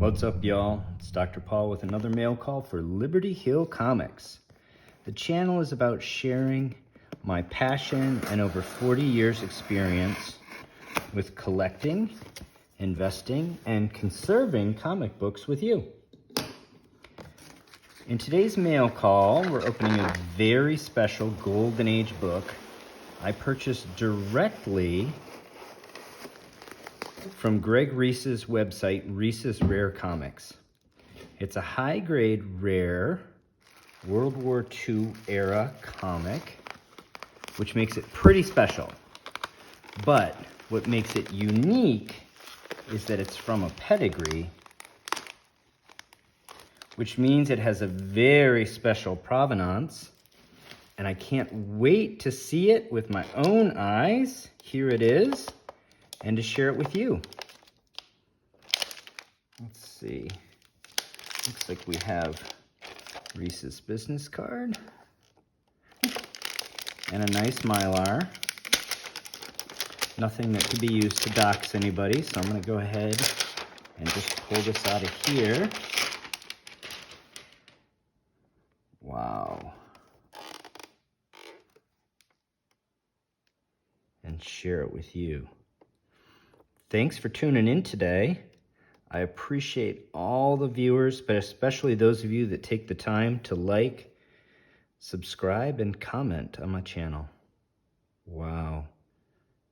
What's up, y'all? It's Dr. Paul with another mail call for Liberty Hill Comics. The channel is about sharing my passion and over 40 years experience with collecting, investing, and conserving comic books with you. In today's mail call, we're opening a very special Golden Age book I purchased directly from Greg Reese's website, Reese's Rare Comics. It's a high-grade, rare World War II era comic, which makes it pretty special. But what makes it unique is that it's from a pedigree, which means it has a very special provenance, and I can't wait to see it with my own eyes. Here it is, and to share it with you. Let's see. Looks like we have Reese's business card and a nice Mylar. Nothing that could be used to dox anybody, so I'm going to go ahead and just pull this out of here. Wow. And share it with you. Thanks for tuning in today. I appreciate all the viewers, but especially those of you that take the time to like, subscribe, and comment on my channel. Wow.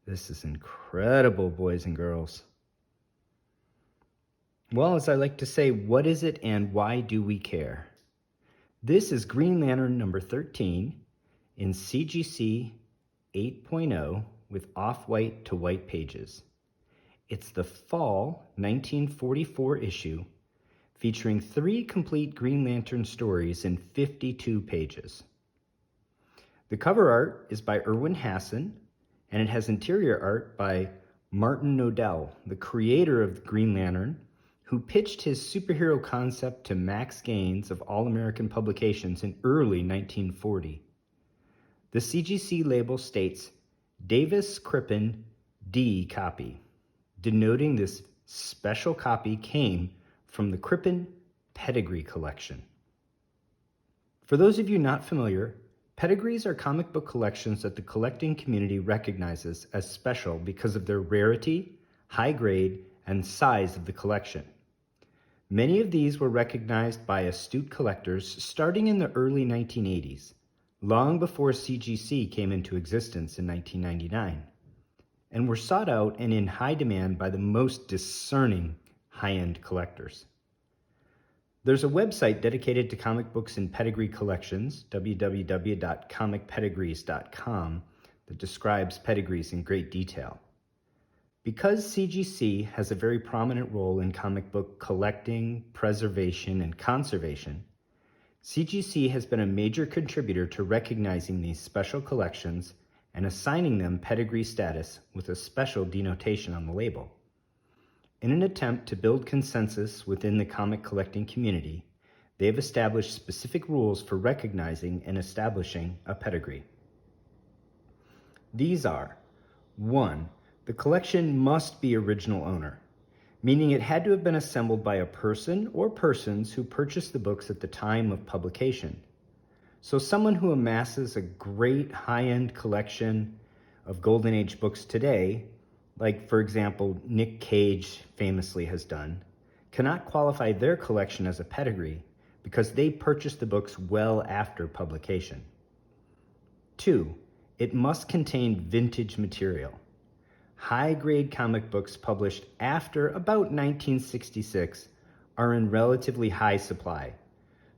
This is incredible, boys and girls. Well, as I like to say, what is it and why do we care? This is Green Lantern number 13 in CGC 8.0 with off-white to white pages. It's the fall 1944 issue featuring 3 complete Green Lantern stories in 52 pages. The cover art is by Irwin Hasen, and it has interior art by Martin Nodell, the creator of Green Lantern, who pitched his superhero concept to Max Gaines of All American Publications in early 1940. The CGC label states Davis Crippen D copy, denoting this special copy came from the Crippen Pedigree collection. For those of you not familiar, pedigrees are comic book collections that the collecting community recognizes as special because of their rarity, high grade, and size of the collection. Many of these were recognized by astute collectors starting in the early 1980s, long before CGC came into existence in 1999, and were sought out and in high demand by the most discerning high-end collectors. There's a website dedicated to comic books and pedigree collections, www.comicpedigrees.com, that describes pedigrees in great detail. Because CGC has a very prominent role in comic book collecting, preservation, and conservation, CGC has been a major contributor to recognizing these special collections and assigning them pedigree status with a special denotation on the label. In an attempt to build consensus within the comic collecting community, they have established specific rules for recognizing and establishing a pedigree. These are: 1. The collection must be original owner, meaning it had to have been assembled by a person or persons who purchased the books at the time of publication. So someone who amasses a great high-end collection of Golden Age books today, like for example Nick Cage famously has done, cannot qualify their collection as a pedigree because they purchased the books well after publication. 2. It must contain vintage material. High-grade comic books published after about 1966 are in relatively high supply,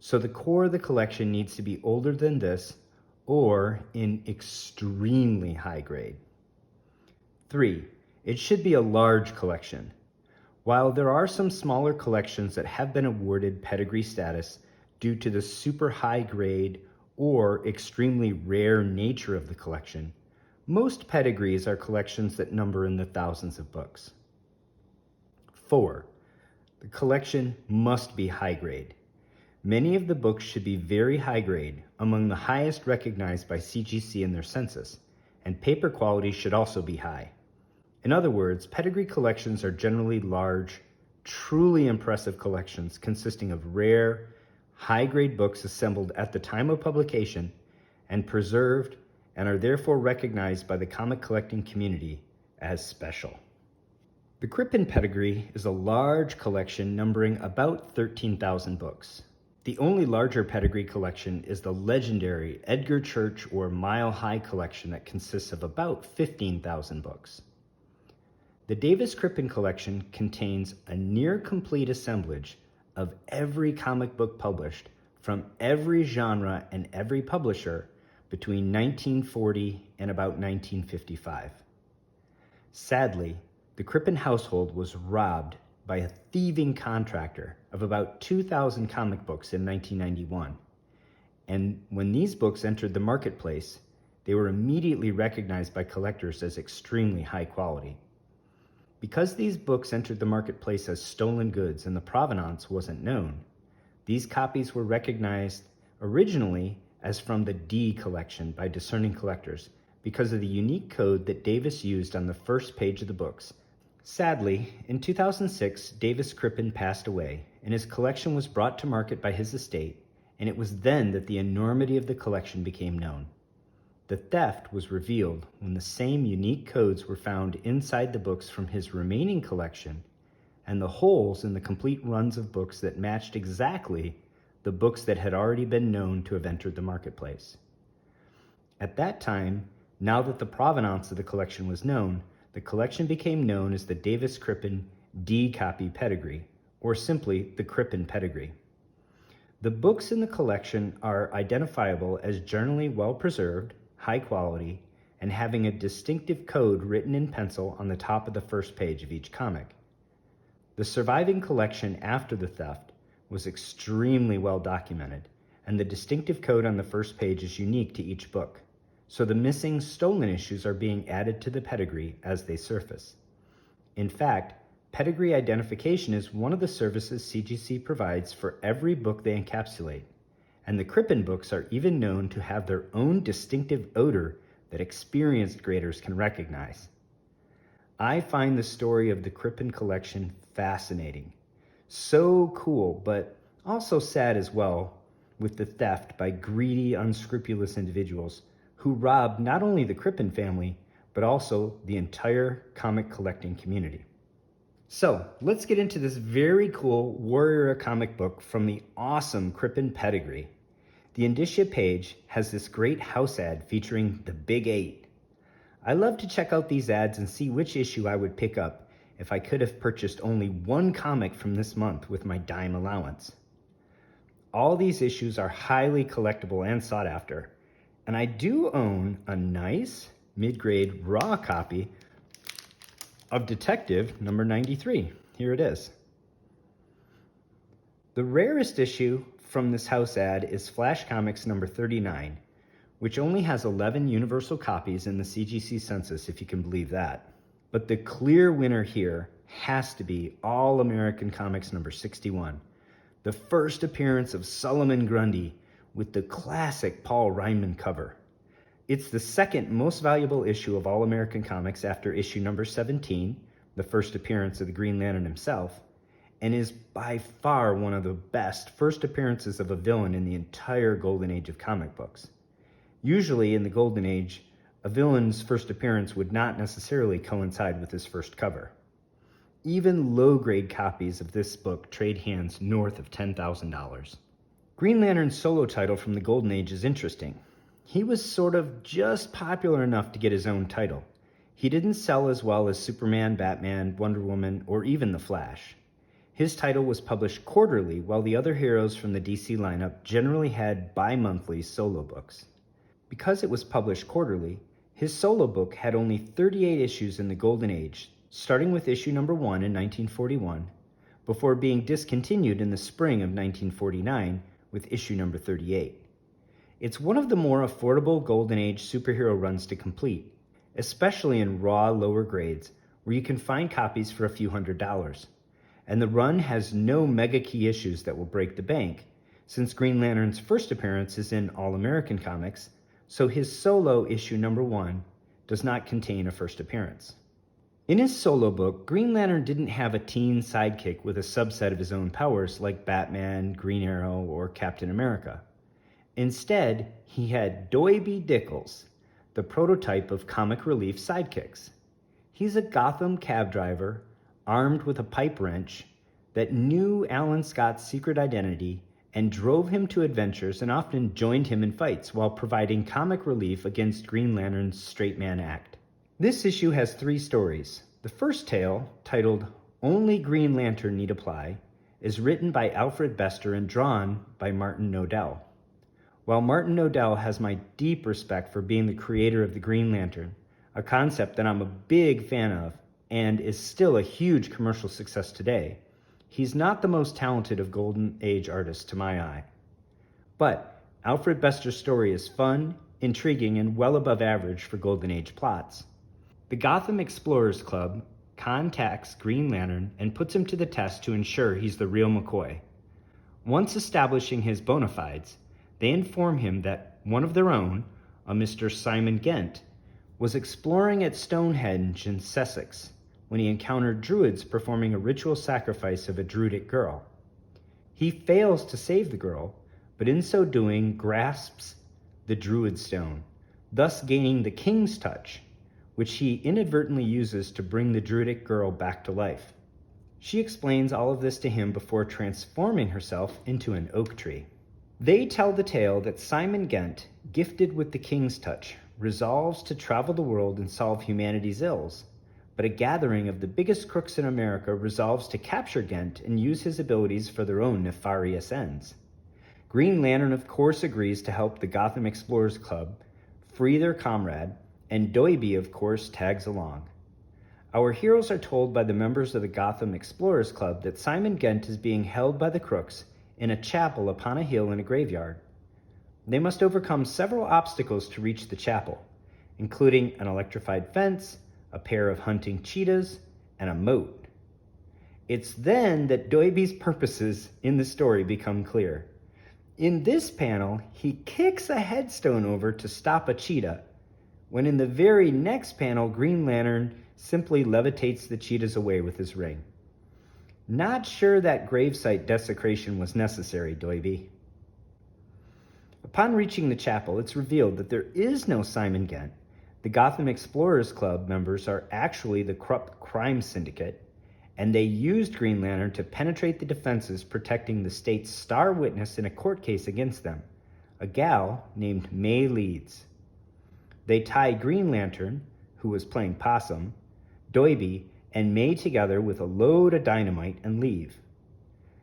so the core of the collection needs to be older than this or in extremely high grade. 3. It should be a large collection. While there are some smaller collections that have been awarded pedigree status due to the super high grade or extremely rare nature of the collection, most pedigrees are collections that number in the thousands of books. 4. The collection must be high grade. Many of the books should be very high grade, among the highest recognized by CGC in their census, and paper quality should also be high. In other words, pedigree collections are generally large, truly impressive collections consisting of rare, high-grade books assembled at the time of publication and preserved and are therefore recognized by the comic collecting community as special. The Crippen Pedigree is a large collection numbering about 13,000 books. The only larger pedigree collection is the legendary Edgar Church or Mile High collection that consists of about 15,000 books. The Davis Crippen collection contains a near-complete assemblage of every comic book published from every genre and every publisher between 1940 and about 1955. Sadly, the Crippen household was robbed by a thieving contractor of about 2,000 comic books in 1991. And when these books entered the marketplace, they were immediately recognized by collectors as extremely high quality. Because these books entered the marketplace as stolen goods and the provenance wasn't known, these copies were recognized originally as from the D collection by discerning collectors because of the unique code that Davis used on the first page of the books. Sadly, in 2006, Davis Crippen passed away, and his collection was brought to market by his estate, and it was then that the enormity of the collection became known. The theft was revealed when the same unique codes were found inside the books from his remaining collection, and the holes in the complete runs of books that matched exactly the books that had already been known to have entered the marketplace. At that time, now that the provenance of the collection was known, the collection became known as the Davis Crippen D copy pedigree, or simply the Crippen Pedigree. The books in the collection are identifiable as generally well-preserved, high quality, and having a distinctive code written in pencil on the top of the first page of each comic. The surviving collection after the theft was extremely well documented, and the distinctive code on the first page is unique to each book. So the missing stolen issues are being added to the pedigree as they surface. In fact, pedigree identification is one of the services CGC provides for every book they encapsulate, and the Crippen books are even known to have their own distinctive odor that experienced graders can recognize. I find the story of the Crippen collection fascinating. So cool, but also sad as well, with the theft by greedy, unscrupulous individuals who robbed not only the Crippen family, but also the entire comic collecting community. So let's get into this very cool Warrior comic book from the awesome Crippen Pedigree. The indicia page has this great house ad featuring the Big 8. I love to check out these ads and see which issue I would pick up if I could have purchased only one comic from this month with my dime allowance. All these issues are highly collectible and sought after, and I do own a nice mid-grade raw copy of Detective number 93. Here it is. The rarest issue from this house ad is Flash Comics number 39, which only has 11 universal copies in the CGC Census, if you can believe that. But the clear winner here has to be All American Comics number 61, the first appearance of Solomon Grundy with the classic Paul Reinman cover. It's the second most valuable issue of All American Comics after issue number 17, the first appearance of the Green Lantern himself, and is by far one of the best first appearances of a villain in the entire Golden Age of comic books. Usually in the Golden Age, a villain's first appearance would not necessarily coincide with his first cover. Even low-grade copies of this book trade hands north of $10,000. Green Lantern's solo title from the Golden Age is interesting. He was sort of just popular enough to get his own title. He didn't sell as well as Superman, Batman, Wonder Woman, or even The Flash. His title was published quarterly, while the other heroes from the DC lineup generally had bi-monthly solo books. Because it was published quarterly, his solo book had only 38 issues in the Golden Age, starting with issue number 1 in 1941, before being discontinued in the spring of 1949 with issue number 38. It's one of the more affordable Golden Age superhero runs to complete, especially in raw lower grades where you can find copies for a few $100s. And the run has no mega key issues that will break the bank, since Green Lantern's first appearance is in All American Comics, so his solo issue number 1 does not contain a first appearance. In his solo book, Green Lantern didn't have a teen sidekick with a subset of his own powers like Batman, Green Arrow, or Captain America. Instead, he had Doiby Dickles, the prototype of comic relief sidekicks. He's a Gotham cab driver, armed with a pipe wrench, that knew Alan Scott's secret identity and drove him to adventures and often joined him in fights while providing comic relief against Green Lantern's straight man act. This issue has 3 stories. The first tale, titled Only Green Lantern Need Apply, is written by Alfred Bester and drawn by Martin Nodell. While Martin Nodell has my deep respect for being the creator of the Green Lantern, a concept that I'm a big fan of and is still a huge commercial success today, he's not the most talented of Golden Age artists to my eye. But Alfred Bester's story is fun, intriguing, and well above average for Golden Age plots. The Gotham Explorers Club contacts Green Lantern and puts him to the test to ensure he's the real McCoy. Once establishing his bona fides, they inform him that one of their own, a Mr. Simon Gent, was exploring at Stonehenge in Sussex when he encountered druids performing a ritual sacrifice of a druidic girl. He fails to save the girl, but in so doing grasps the druid stone, thus gaining the king's touch, which he inadvertently uses to bring the druidic girl back to life. She explains all of this to him before transforming herself into an oak tree. They tell the tale that Simon Gent, gifted with the king's touch, resolves to travel the world and solve humanity's ills, but a gathering of the biggest crooks in America resolves to capture Gent and use his abilities for their own nefarious ends. Green Lantern, of course, agrees to help the Gotham Explorers Club free their comrade, and Doiby, of course, tags along. Our heroes are told by the members of the Gotham Explorers Club that Simon Gent is being held by the crooks in a chapel upon a hill in a graveyard. They must overcome several obstacles to reach the chapel, including an electrified fence, a pair of hunting cheetahs, and a moat. It's then that Doiby's purposes in the story become clear. In this panel, he kicks a headstone over to stop a cheetah, when in the very next panel, Green Lantern simply levitates the cheetahs away with his ring. Not sure that gravesite desecration was necessary, Doiby. Upon reaching the chapel, it's revealed that there is no Simon Gent. The Gotham Explorers Club members are actually the corrupt crime syndicate, and they used Green Lantern to penetrate the defenses protecting the state's star witness in a court case against them, a gal named May Leeds. They tie Green Lantern, who was playing possum, Doiby, and May together with a load of dynamite and leave.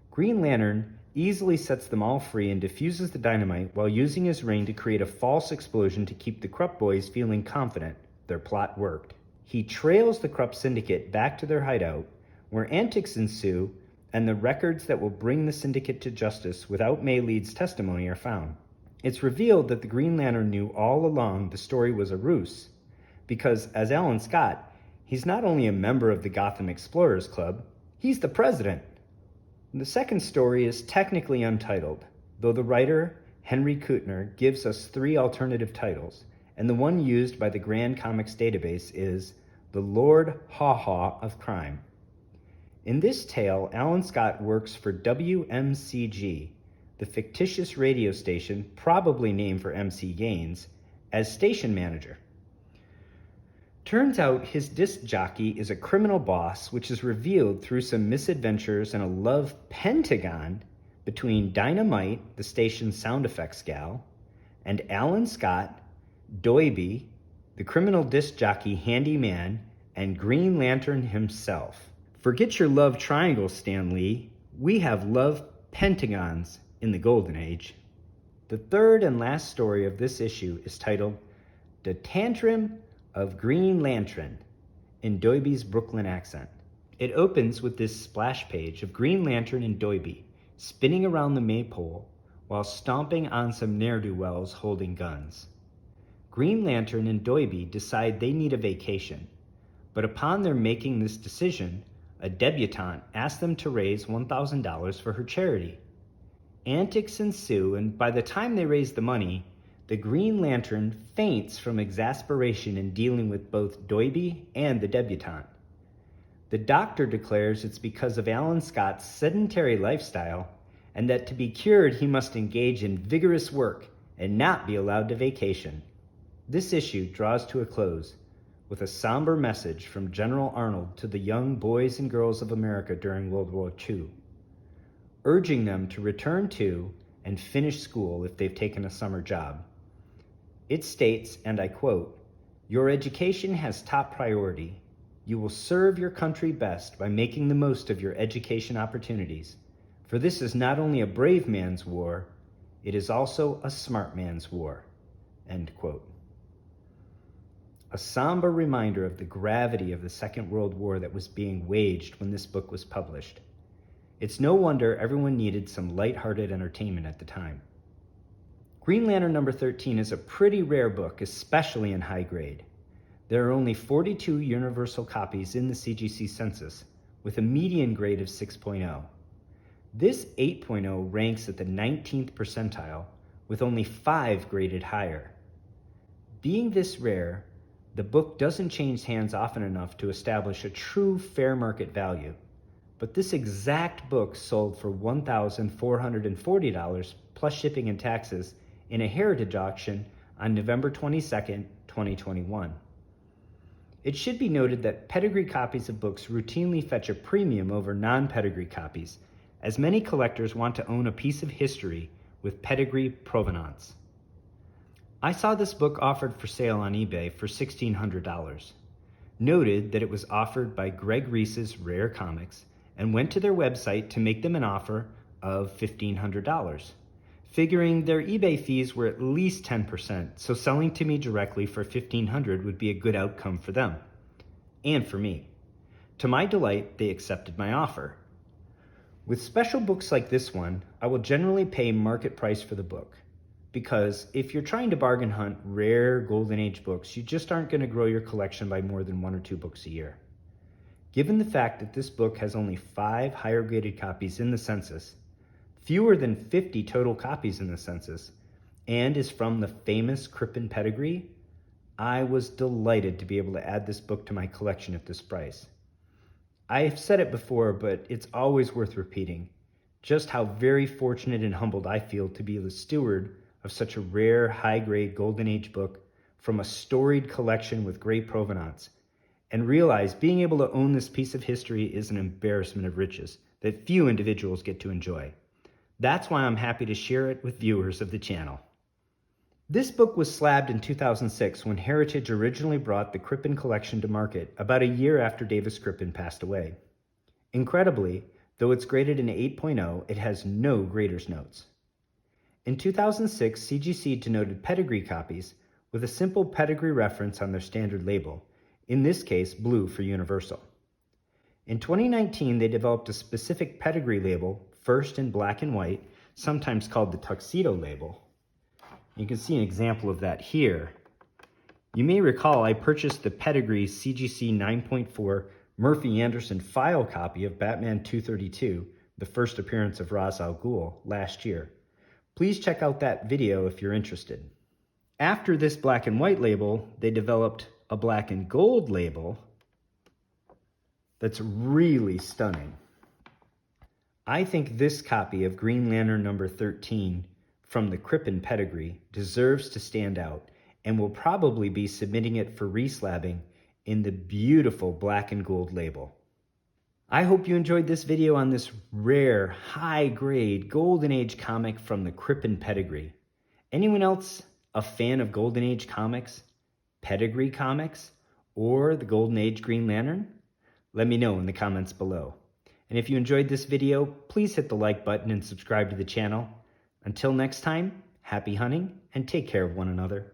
Green Lantern easily sets them all free and defuses the dynamite while using his ring to create a false explosion to keep the Krupp boys feeling confident their plot worked. He trails the Krupp syndicate back to their hideout, where antics ensue and the records that will bring the syndicate to justice without May Leeds' testimony are found. It's revealed that the Green Lantern knew all along the story was a ruse, because as Alan Scott, he's not only a member of the Gotham Explorers Club, he's the president. The second story is technically untitled, though the writer, Henry Kuttner, gives us 3 alternative titles, and the one used by the Grand Comics database is The Lord Haw-Haw of Crime. In this tale, Alan Scott works for WMCG, the fictitious radio station probably named for MC Gaines, as station manager. Turns out his disc jockey is a criminal boss, which is revealed through some misadventures and a love pentagon between Dynamite, the station's sound effects gal, and Alan Scott, Doiby, the criminal disc jockey handyman, and Green Lantern himself. Forget your love triangles, Stan Lee. We have love pentagons in the Golden Age. The third and last story of this issue is titled The Tantrum of Green Lantern in Doiby's Brooklyn accent. It opens with this splash page of Green Lantern and Doiby spinning around the maypole while stomping on some ne'er-do-wells holding guns. Green Lantern and Doiby decide they need a vacation, but upon their making this decision, a debutante asks them to raise $1,000 for her charity. Antics ensue, and by the time they raise the money, the Green Lantern faints from exasperation in dealing with both Doiby and the debutante. The doctor declares it's because of Alan Scott's sedentary lifestyle and that to be cured he must engage in vigorous work and not be allowed to vacation. This issue draws to a close with a somber message from General Arnold to the young boys and girls of America during World War II, urging them to return to and finish school if they've taken a summer job. It states, and I quote, "Your education has top priority. You will serve your country best by making the most of your education opportunities, for this is not only a brave man's war, it is also a smart man's war." End quote. A somber reminder of the gravity of the Second World War that was being waged when this book was published. It's no wonder everyone needed some lighthearted entertainment at the time. Green Lantern number 13 is a pretty rare book, especially in high grade. There are only 42 universal copies in the CGC Census, with a median grade of 6.0. This 8.0 ranks at the 19th percentile, with only 5 graded higher. Being this rare, the book doesn't change hands often enough to establish a true fair market value. But this exact book sold for $1,440 plus shipping and taxes in a heritage auction on November 22, 2021. It should be noted that pedigree copies of books routinely fetch a premium over non-pedigree copies, as many collectors want to own a piece of history with pedigree provenance. I saw this book offered for sale on eBay for $1,600. Noted that it was offered by Greg Reese's Rare Comics and went to their website to make them an offer of $1,500. Figuring their eBay fees were at least 10%, so selling to me directly for $1,500 would be a good outcome for them, and for me. To my delight, they accepted my offer. With special books like this one, I will generally pay market price for the book, because if you're trying to bargain hunt rare Golden Age books, you just aren't going to grow your collection by more than 1 or 2 books a year. Given the fact that this book has only 5 higher graded copies in the census, fewer than 50 total copies in the census, and is from the famous Crippen Pedigree, I was delighted to be able to add this book to my collection at this price. I have said it before, but it's always worth repeating, just how very fortunate and humbled I feel to be the steward of such a rare, high-grade Golden Age book from a storied collection with great provenance, and realize being able to own this piece of history is an embarrassment of riches that few individuals get to enjoy. That's why I'm happy to share it with viewers of the channel. This book was slabbed in 2006 when Heritage originally brought the Crippen collection to market about a year after Davis Crippen passed away. Incredibly, though it's graded an 8.0, it has no grader's notes. In 2006, CGC denoted pedigree copies with a simple pedigree reference on their standard label, in this case blue for universal. In 2019, they developed a specific pedigree label, first in black and white, sometimes called the tuxedo label. You can see an example of that here. You may recall I purchased the Pedigree CGC 9.4 Murphy Anderson file copy of Batman 232, the first appearance of Ra's al Ghul, last year. Please check out that video if you're interested. After this black and white label, they developed a black and gold label that's really stunning. I think this copy of Green Lantern number 13 from the Crippen Pedigree deserves to stand out, and will probably be submitting it for reslabbing in the beautiful black and gold label. I hope you enjoyed this video on this rare, high-grade Golden Age comic from the Crippen Pedigree. Anyone else a fan of Golden Age comics, Pedigree comics, or the Golden Age Green Lantern? Let me know in the comments below. And if you enjoyed this video, please hit the like button and subscribe to the channel. Until next time, happy hunting and take care of one another.